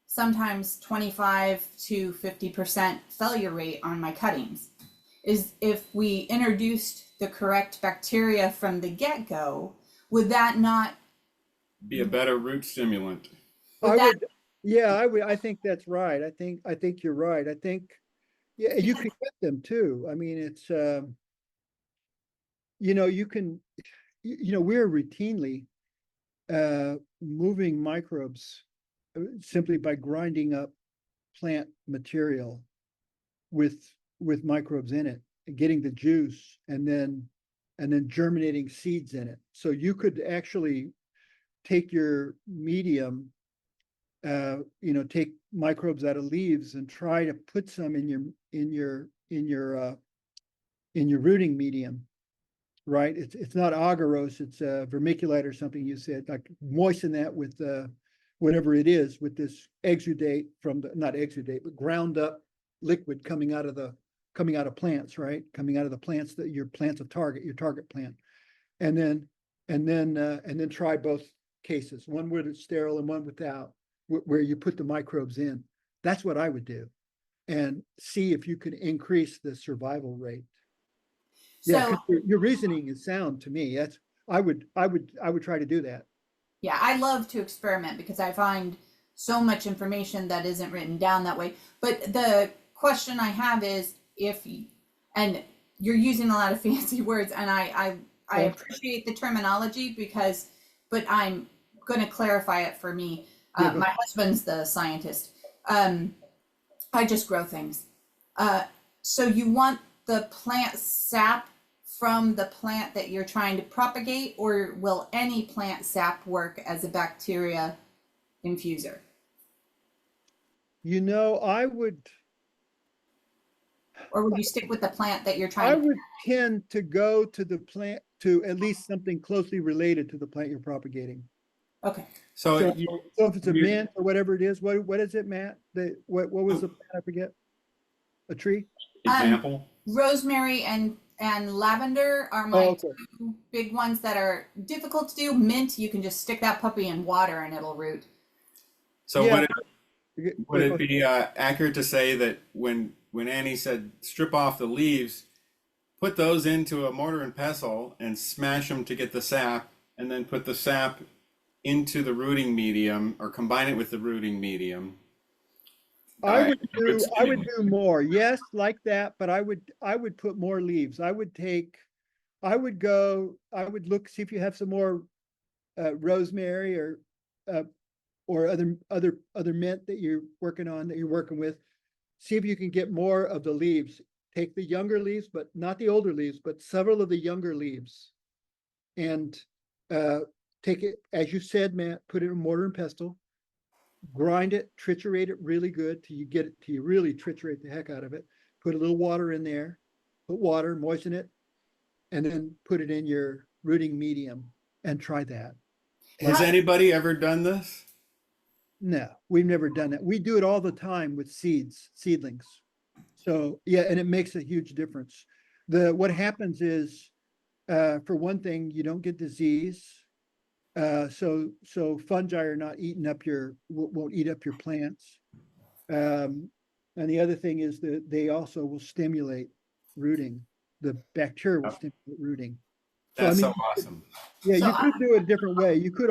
sometimes 25 to 50% failure rate on my cuttings. Is if we introduced the correct bacteria from the get-go, would that not Be a better root stimulant. I think that's right. I think you're right. I think, yeah, you can get them too. I mean, it's, you can, we're routinely moving microbes simply by grinding up plant material with microbes in it, and getting the juice, and then germinating seeds in it. So you could actually take your medium, take microbes out of leaves and try to put some in your rooting medium, right? It's not agarose, it's vermiculite or something you said, like moisten that with whatever it is, with this exudate from the, not exudate, but ground up liquid coming out of plants, right? Coming out of the plants that your plant's a target, your target plant. And then try both cases, one where it's sterile and one without, where you put the microbes in. That's what I would do, and see if you could increase the survival rate. Yeah, so? 'cause your reasoning is sound to me. That's, I would try to do that. Yeah, I love to experiment because I find so much information that isn't written down that way. But the question I have is and you're using a lot of fancy words, and I appreciate the terminology but I'm going to clarify it for me. My husband's the scientist. I just grow things. So you want the plant sap from the plant that you're trying to propagate, or will any plant sap work as a bacteria infuser? I would. Or would you stick with the plant that you're I trying to? would tend to go to the plant, to at least something closely related to the plant you're propagating. Okay. So, So if it's a mint or whatever it is, what is it, Matt? What was the plant? I forget. A tree? example. Rosemary and lavender are my two big ones that are difficult to do. Mint, you can just stick that puppy in water and it'll root. So Yeah. would it be accurate to say that when Annie said strip off the leaves, put those into a mortar and pestle and smash them to get the sap, and then put the sap into the rooting medium or combine it with the rooting medium? I would do more. Yes, like that, but I would put more leaves. I would look, see if you have some more rosemary or other mint that you're working with. See if you can get more of the leaves. Take the younger leaves, but not the older leaves, but several of the younger leaves, and take it, as you said, Matt, put it in mortar and pestle, grind it, triturate it really good till you really triturate the heck out of it. Put a little water in there, moisten it, and then put it in your rooting medium and try that. Has anybody ever done this? No, we've never done that. We do it all the time with seedlings. So yeah, and it makes a huge difference. What happens is, for one thing, you don't get disease. So fungi are not eating up won't eat up your plants. And the other thing is that they also will stimulate rooting. The bacteria will stimulate rooting. So I That's mean, so awesome. yeah, So you could do it a different way. You could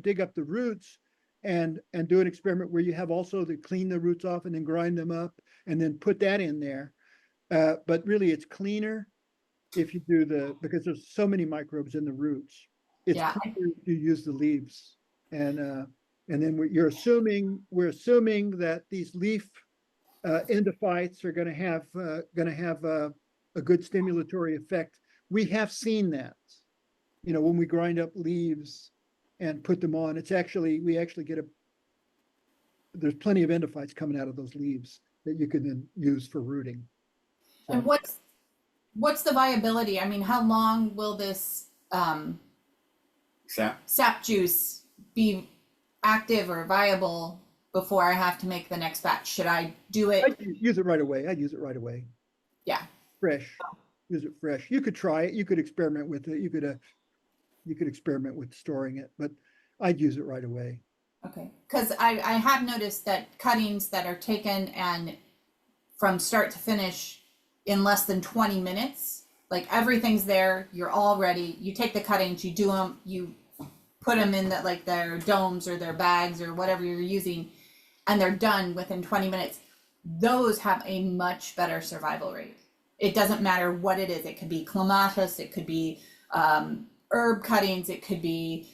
dig up the roots and do an experiment where you have also to clean the roots off and then grind them up and then put that in there. But really it's cleaner if you do because there's so many microbes in the roots. It's yeah, cleaner if you use the leaves. And then we're assuming that these leaf endophytes are going to have a good stimulatory effect. We have seen that, when we grind up leaves and put them on. We actually get there's plenty of endophytes coming out of those leaves that you can then use for rooting. So, and what's the viability? I mean, how long will this Sap. sap juice be active or viable before I have to make the next batch? Should I do it? I'd use it right away. Yeah. Fresh. Use it fresh. You could try it. You could experiment with it. You could experiment with storing it, but I'd use it right away. Okay. Because I have noticed that cuttings that are taken and from start to finish in less than 20 minutes, like everything's there, you're all ready. You take the cuttings, you do them, you put them in their domes or their bags or whatever you're using, and they're done within 20 minutes. Those have a much better survival rate. It doesn't matter what it is. It could be clematis, it could be herb cuttings, it could be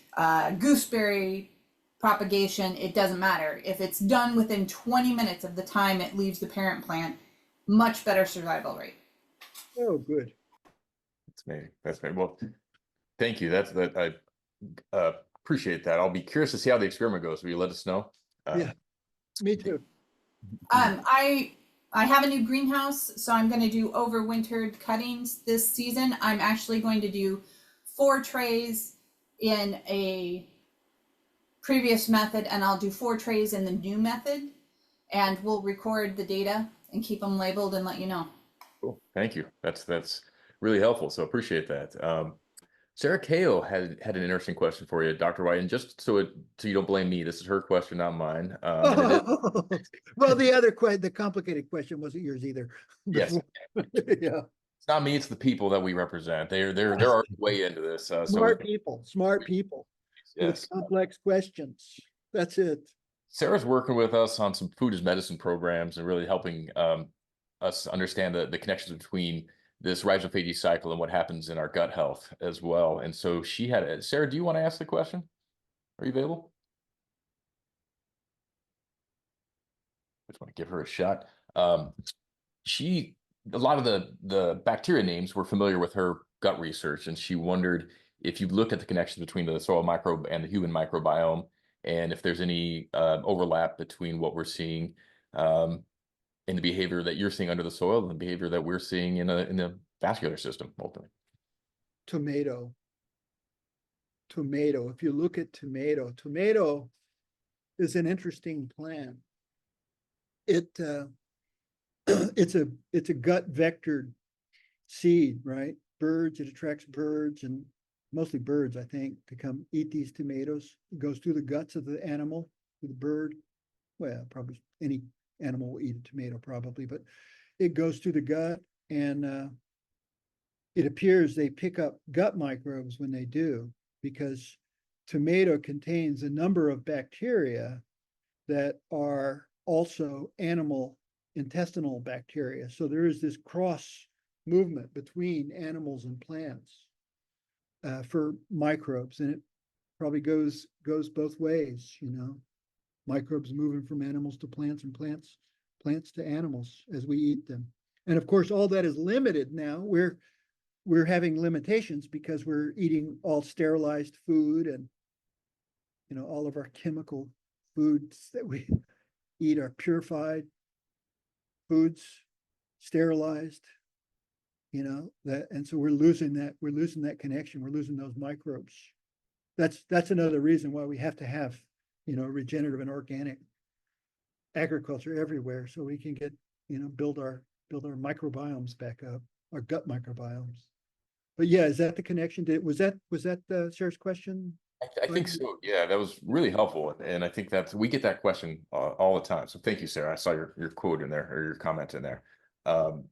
gooseberry propagation. It doesn't matter. If it's done within 20 minutes of the time it leaves the parent plant, much better survival rate. Oh, good. That's amazing. That's amazing. Well, thank you. I appreciate that. I'll be curious to see how the experiment goes. Will you let us know? Yeah, me too. I have a new greenhouse, so I'm going to do overwintered cuttings this season. I'm actually going to do 4 trays in a previous method, and I'll do 4 trays in the new method, and we'll record the data and keep them labeled and let you know. Cool. Thank you. That's really helpful. So appreciate that. Sarah Kao had an interesting question for you, Dr. White, and just so you don't blame me, this is her question, not mine. Well, the complicated question wasn't yours either. Yes. Yeah. It's not me, it's the people that we represent. They're already way into this. Smart people Yes. with complex questions. That's it. Sarah's working with us on some food as medicine programs and really helping us understand the connections between this rhizophagy cycle and what happens in our gut health as well. And so Sarah, do you want to ask the question? Are you available? I just want to give her a shot. A lot of the bacteria names were familiar with her gut research, and she wondered if you've looked at the connection between the soil microbe and the human microbiome, and if there's any overlap between what we're seeing in the behavior that you're seeing under the soil and the behavior that we're seeing in the vascular system ultimately. Tomato. If you look at tomato is an interesting plant. It's a gut vectored seed, right? It attracts birds, and mostly birds, I think, to come eat these tomatoes. It goes through the guts of the animal, to the bird. Well, probably any animal will eat a tomato probably, but it goes through the gut, and it appears they pick up gut microbes when they do, because tomato contains a number of bacteria that are also animal intestinal bacteria. So there is this cross movement between animals and plants for microbes, and it probably goes both ways, microbes moving from animals to plants and plants to animals as we eat them. And of course, all that is limited now. We're having limitations because we're eating all sterilized food, and all of our chemical foods that we eat are purified foods, sterilized, and so we're losing that connection. We're losing those microbes. That's another reason why we have to have, regenerative and organic agriculture everywhere, so we can get, build our microbiomes back up, our gut microbiomes. But yeah, is that the connection? Was that the Sarah's question? I think so. Yeah, that was really helpful, and I think we get that question all the time. So thank you, Sarah. I saw your quote in there or your comment in there. And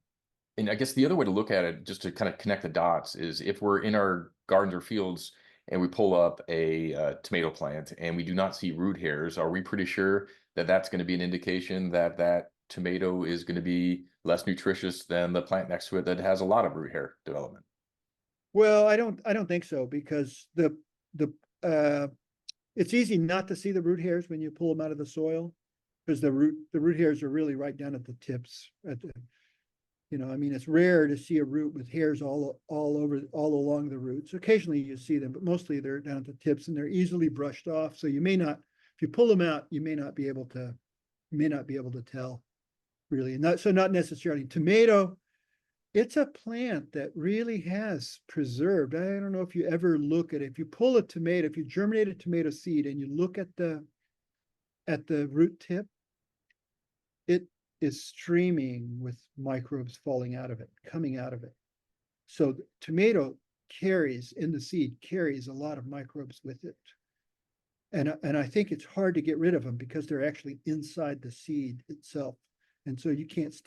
I guess the other way to look at it, just to kind of connect the dots, is if we're in our gardens or fields and we pull up a tomato plant and we do not see root hairs, are we pretty sure that that's going to be an indication that that tomato is going to be less nutritious than the plant next to it that has a lot of root hair development? Well, I don't think so, because it's easy not to see the root hairs when you pull them out of the soil, because the root hairs are really right down at the tips. I mean, it's rare to see a root with hairs all along the roots. Occasionally you see them, but mostly they're down at the tips and they're easily brushed off. So you may not, if you pull them out, you may not be able to tell really. And not necessarily tomato. It's a plant that really has preserved. I don't know if you ever look at it. If you pull a tomato, if you germinate a tomato seed and you look at the root tip, it is streaming with microbes falling out of it, coming out of it. So the tomato in the seed carries a lot of microbes with it. And I think it's hard to get rid of them because they're actually inside the seed itself. And so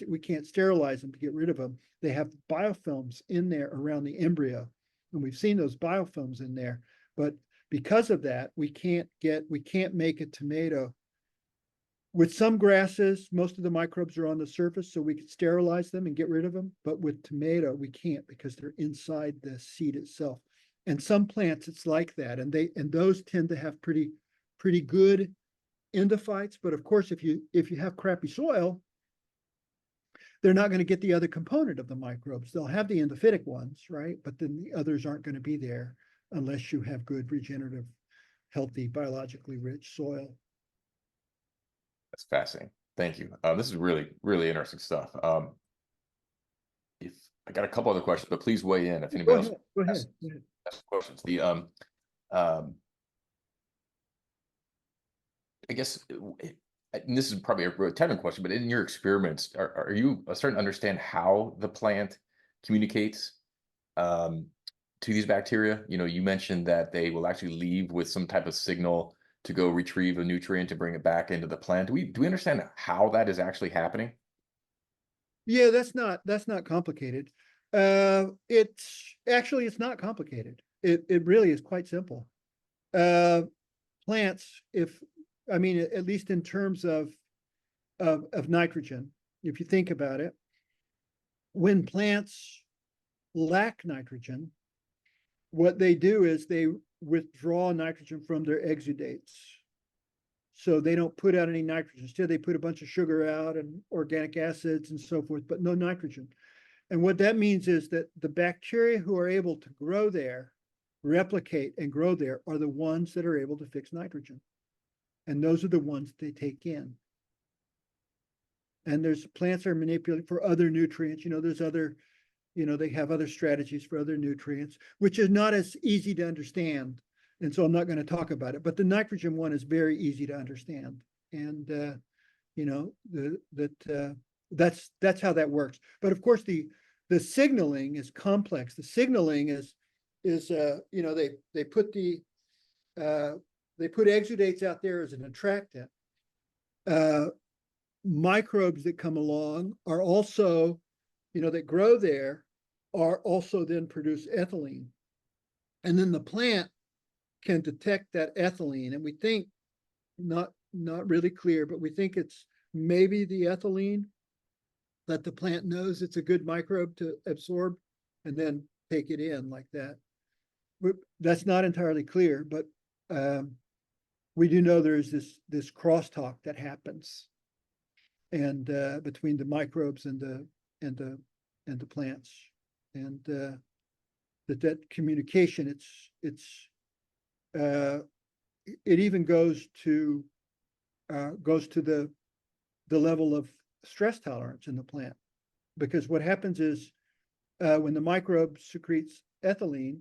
we can't sterilize them to get rid of them. They have biofilms in there around the embryo. And we've seen those biofilms in there. But because of that, we can't make a tomato. With some grasses, most of the microbes are on the surface, so we could sterilize them and get rid of them. But with tomato, we can't, because they're inside the seed itself. And some plants, it's like that, and those tend to have pretty good endophytes. But of course, if you have crappy soil, they're not going to get the other component of the microbes. They'll have the endophytic ones, right? But then the others aren't going to be there unless you have good regenerative, healthy, biologically rich soil. That's fascinating. Thank you. This is really, really interesting stuff. If I got a couple other questions, but please weigh in if anybody else Go ahead. has questions. I guess, and this is probably a technical question, but in your experiments, are you starting to understand how the plant communicates to these bacteria? You mentioned that they will actually leave with some type of signal to go retrieve a nutrient to bring it back into the plant. Do we understand how that is actually happening? Yeah, that's not complicated. It's not complicated. It really is quite simple. Plants, at least in terms of nitrogen, if you think about it, when plants lack nitrogen, what they do is they withdraw nitrogen from their exudates. So they don't put out any nitrogen. Instead, they put a bunch of sugar out and organic acids and so forth, but no nitrogen. And what that means is that the bacteria who are able to grow there, replicate and grow there, are the ones that are able to fix nitrogen. And those are the ones they take in. And there's plants are manipulated for other nutrients. There's other, they have other strategies for other nutrients, which is not as easy to understand. And so I'm not going to talk about it, but the nitrogen one is very easy to understand. And, that's how that works. But of course, the signaling is complex. The signaling is they put exudates out there as an attractant. Microbes that come along are also, that grow there, are also then produce ethylene. And then the plant can detect that ethylene. And we think, not really clear, but we think it's maybe the ethylene that the plant knows it's a good microbe to absorb and then take it in like that. That's not entirely clear, but we do know there's this crosstalk that happens, and between the microbes and the plants, and that communication, it even goes to the level of stress tolerance in the plant, because what happens is when the microbe secretes ethylene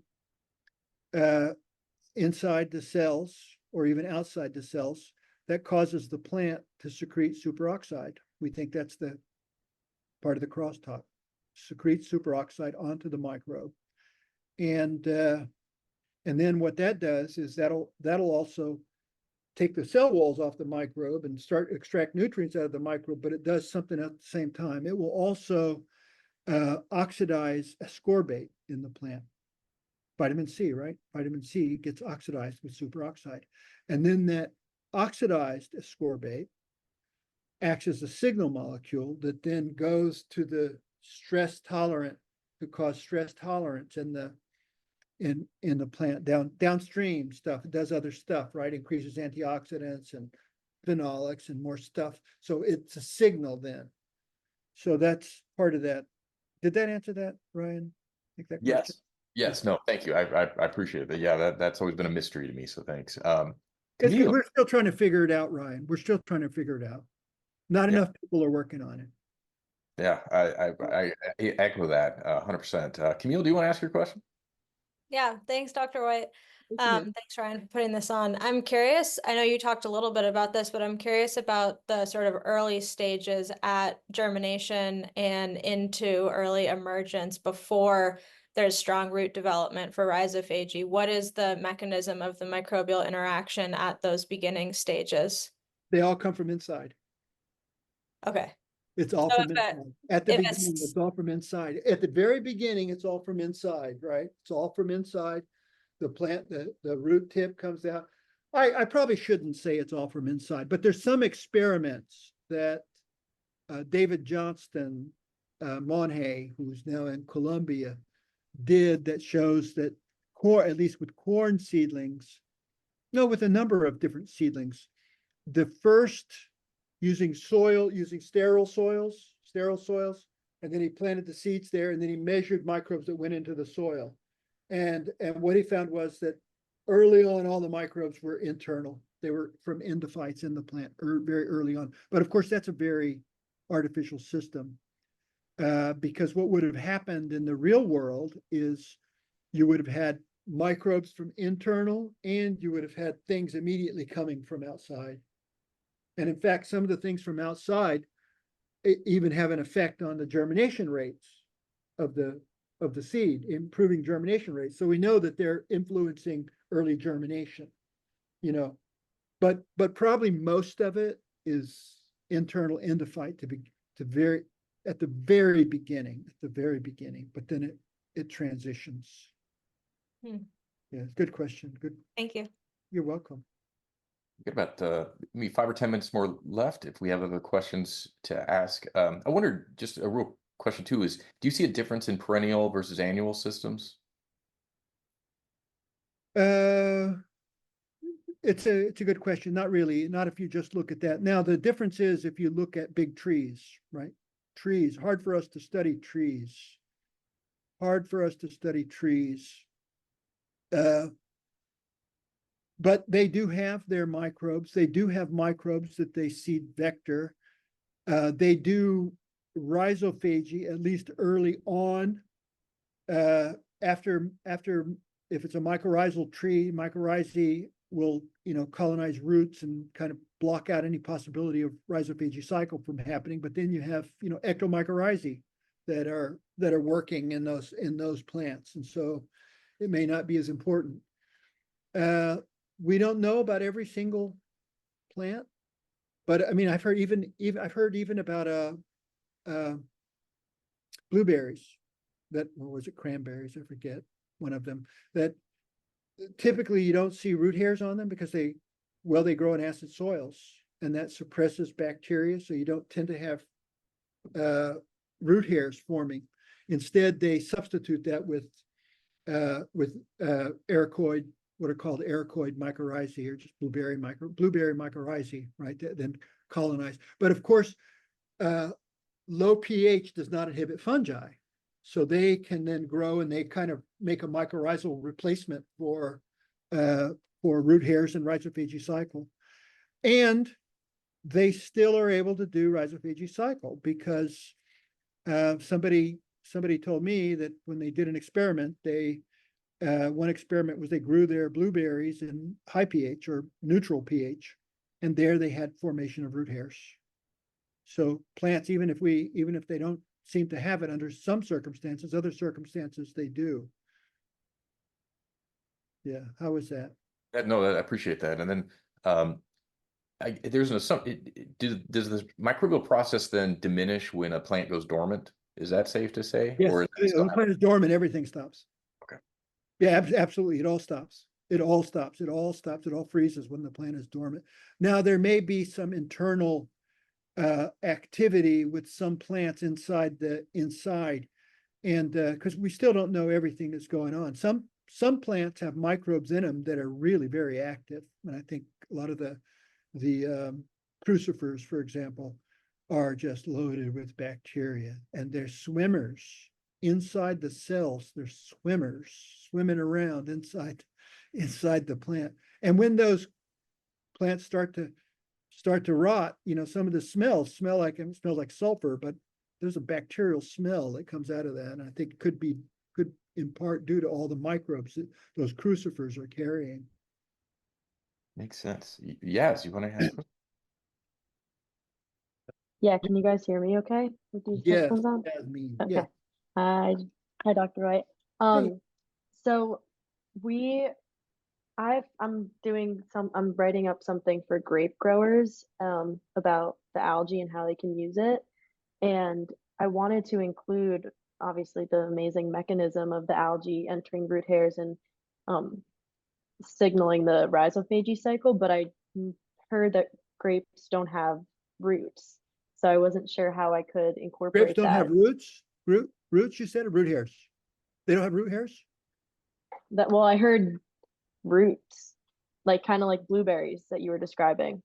inside the cells or even outside the cells, that causes the plant to secrete superoxide. We think that's the part of the crosstalk. Secrete superoxide onto the microbe. And then what that does is that'll also take the cell walls off the microbe and start extract nutrients out of the microbe, but it does something at the same time. It will also oxidize ascorbate in the plant. Vitamin C, right? Vitamin C gets oxidized with superoxide. And then that oxidized ascorbate acts as a signal molecule that then goes to the stress tolerant to cause stress tolerance in the plant downstream stuff. It does other stuff, right? Increases antioxidants and phenolics and more stuff. So it's a signal then. So that's part of that. Did that answer that, Ryan? Take that question? Yes. Yes. No, thank you. I appreciate it. Yeah, that's always been a mystery to me. So thanks. We're still trying to figure it out, Ryan. We're still trying to figure it out. Not enough people are working on it. Yeah, I echo that 100%. Camille, do you want to ask your question? Yeah, thanks, Dr. White. Okay. Thanks, Ryan, for putting this on. I'm curious, I know you talked a little bit about this, but I'm curious about the sort of early stages at germination and into early emergence before there's strong root development for rhizophagy. What is the mechanism of the microbial interaction at those beginning stages? They all come from inside. Okay. It's all So from if inside. At the if beginning, it's- it's all from inside. At the very beginning, it's all from inside, right? It's all from inside. The plant, the root tip comes out. I probably shouldn't say it's all from inside, but there's some experiments that David Johnston Monhay, who's now in Columbia, did that shows that corn, at least with corn seedlings, no, with a number of different seedlings, the first using sterile soils, and then he planted the seeds there, and then he measured microbes that went into the soil. And what he found was that early on, all the microbes were internal. They were from endophytes in the plant very early on. But of course, that's a very artificial system because what would have happened in the real world is you would have had microbes from internal and you would have had things immediately coming from outside. And in fact, some of the things from outside even have an effect on the germination rates of the seed, improving germination rates. So we know that they're influencing early germination, but probably most of it is internal endophyte at the very beginning, but then it transitions. Yeah, good question. Good. Thank you. You're welcome. We've got about maybe 5 or 10 minutes more left. If we have other questions to ask, I wondered, just a real question too, is do you see a difference in perennial versus annual systems? It's a good question. Not really. Not if you just look at that. Now the difference is if you look at big trees, right? Trees, hard for us to study trees. But they do have their microbes. They do have microbes that they seed vector. They do rhizophagy, at least early on. After if it's a mycorrhizal tree, mycorrhizae will colonize roots and kind of block out any possibility of rhizophagy cycle from happening. But then you have ectomycorrhizae that are working in those plants, and so it may not be as important. We don't know about every single plant, but I mean, I've heard even about blueberries or was it cranberries? I forget, one of them, that typically you don't see root hairs on them because they grow in acid soils and that suppresses bacteria. So you don't tend to have root hairs forming. Instead, they substitute that with ericoid, what are called ericoid mycorrhizae, or just blueberry mycorrhizae, right? That then colonize. But of course, low pH does not inhibit fungi. So they can then grow and they kind of make a mycorrhizal replacement for root hairs and rhizophagy cycle. And they still are able to do rhizophagy cycle because somebody told me that when they did an experiment, one experiment was they grew their blueberries in high pH or neutral pH, and there they had formation of root hairs. So plants, even if they don't seem to have it under some circumstances, other circumstances they do. Yeah, how was that? No, I appreciate that. And then there's an assumption. Does this microbial process then diminish when a plant goes dormant? Is that safe to say? Yes, Or is that when still the plant is dormant, everything stops. Okay. Yeah, absolutely. It all stops. It all stops. It all stops. It all freezes when the plant is dormant. Now, there may be some internal activity with some plants inside. And because we still don't know everything that's going on. Some plants have microbes in them that are really very active. And I think a lot of the crucifers, for example, are just loaded with bacteria, and they're swimmers inside the cells. They're swimmers swimming around inside the plant. And when those plants start to rot, some of the smells smell like sulfur, but there's a bacterial smell that comes out of that. And I think could in part due to all the microbes that those crucifers are carrying. makes sense? Yes, you want to ask? Yeah, can you guys hear me okay with these Yes, headphones on? yeah. Okay. Hi, Dr. White. So I'm writing up something for grape growers about the algae and how they can use it. And I wanted to include obviously the amazing mechanism of the algae entering root hairs and signaling the rhizophagy cycle, but I heard that grapes don't have roots. So I wasn't sure how I could incorporate Grapes don't that. have roots? Roots, you said, or root hairs? They don't have root hairs? Well, I heard roots, like kind of like blueberries that you were describing.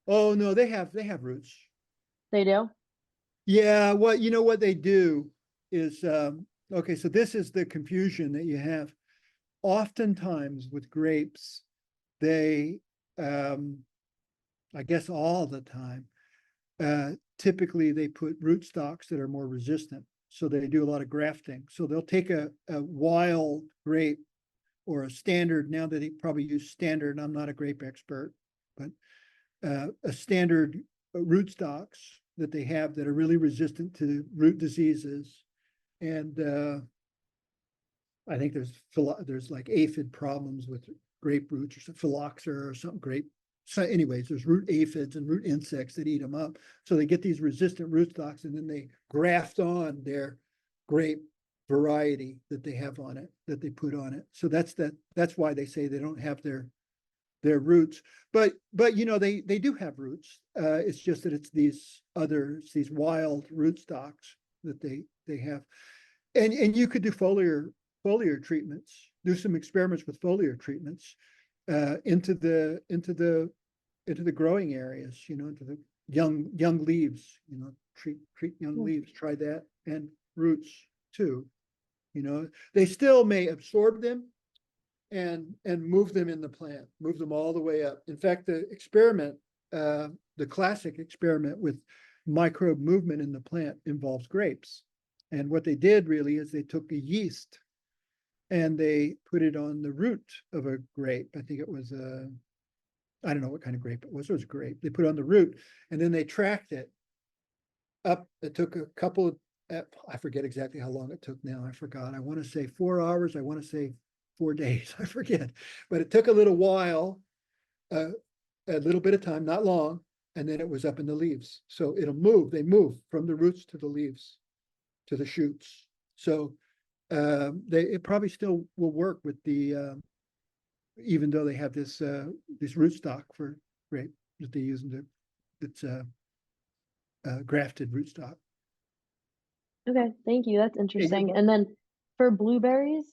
Oh, no, they have roots. They do? Yeah, what they do is, okay, so this is the confusion that you have. Oftentimes with grapes, they, I guess all the time, typically they put rootstocks that are more resistant. So they do a lot of grafting. So they'll take a wild grape or a standard. Now that they probably use standard, I'm not a grape expert, but a standard rootstocks that they have that are really resistant to root diseases. And I think there's like aphid problems with grape roots or some phylloxera or something grape. So anyways, there's root aphids and root insects that eat them up. So they get these resistant rootstocks and then they graft on their grape variety that they have on it, that they put on it. So that's why they say they don't have their roots. But they do have roots. It's just that it's these wild rootstocks that they have. And you could do foliar treatments, do some experiments with foliar treatments into the growing areas, into the young leaves, treat young leaves, try that, and roots too. They still may absorb them and move them in the plant, move them all the way up. In fact, the classic experiment with microbe movement in the plant involves grapes. And what they did really is they took a yeast and they put it on the root of a grape. I think it was I don't know what kind of grape it was. It was a grape. They put it on the root and then they tracked it up. It took a couple of, I forget exactly how long it took now. I forgot. I want to say 4 hours. I want to say 4 days. I forget. But it took a little while, a little bit of time, not long. And then it was up in the leaves. So it'll move. They move from the roots to the leaves, to the shoots. So it probably still will work with the, even though they have this rootstock for grape that they use it's grafted rootstock. Okay, thank you. That's interesting. welcome. And then for blueberries,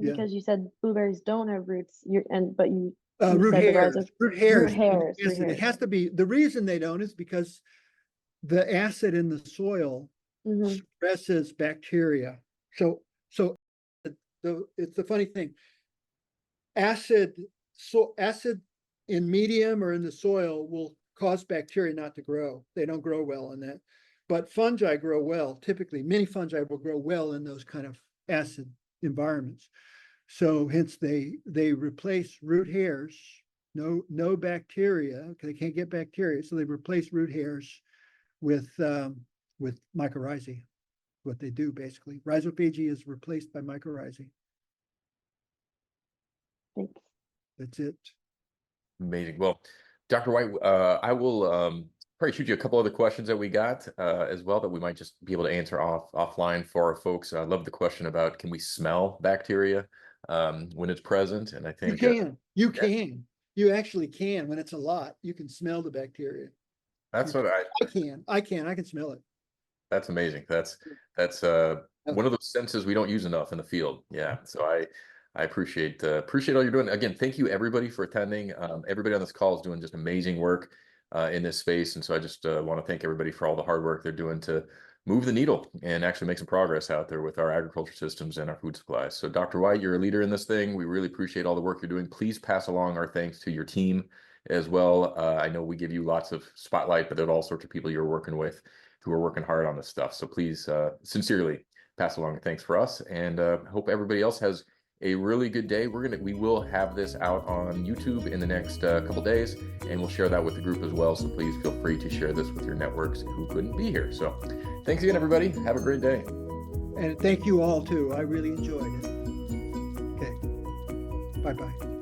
Yeah. because you said blueberries don't have roots, you said Root the hairs. Root hairs. root It has to be. The reason they don't is because the acid in the soil suppresses bacteria. So it's the funny thing. Acid in medium or in the soil will cause bacteria not to grow. They don't grow well in that. But fungi grow well. Typically, many fungi will grow well in those kind of acid environments. So hence they replace root hairs, no bacteria. They can't get bacteria, so they replace root hairs with mycorrhizae. What they do basically, rhizophagy is replaced by mycorrhizae. Thanks. That's it. Amazing. Well, Dr. White, I will probably shoot you a couple other questions that we got as well that we might just be able to answer offline for our folks. I love the question about, can we smell bacteria when it's present? And I think You can. You actually can. When it's a lot, you can smell the bacteria. that's what I can smell it. that's amazing. That's one of those senses we don't use enough in the field. Yeah. So I appreciate all you're doing. Again, thank you everybody for attending. Everybody on this call is doing just amazing work in this space. And so I just want to thank everybody for all the hard work they're doing to move the needle and actually make some progress out there with our agriculture systems and our food supplies. So Dr. White, you're a leader in this thing. We really appreciate all the work you're doing. Please pass along our thanks to your team as well. I know we give you lots of spotlight, but there are all sorts of people you're working with who are working hard on this stuff. So please sincerely pass along thanks for us, and hope everybody else has a really good day. We will have this out on YouTube in the next couple days, and we'll share that with the group as well. So please feel free to share this with your networks who couldn't be here. So thanks again, everybody. Have a great day. And thank you all too. I really enjoyed it. Okay. Bye-bye.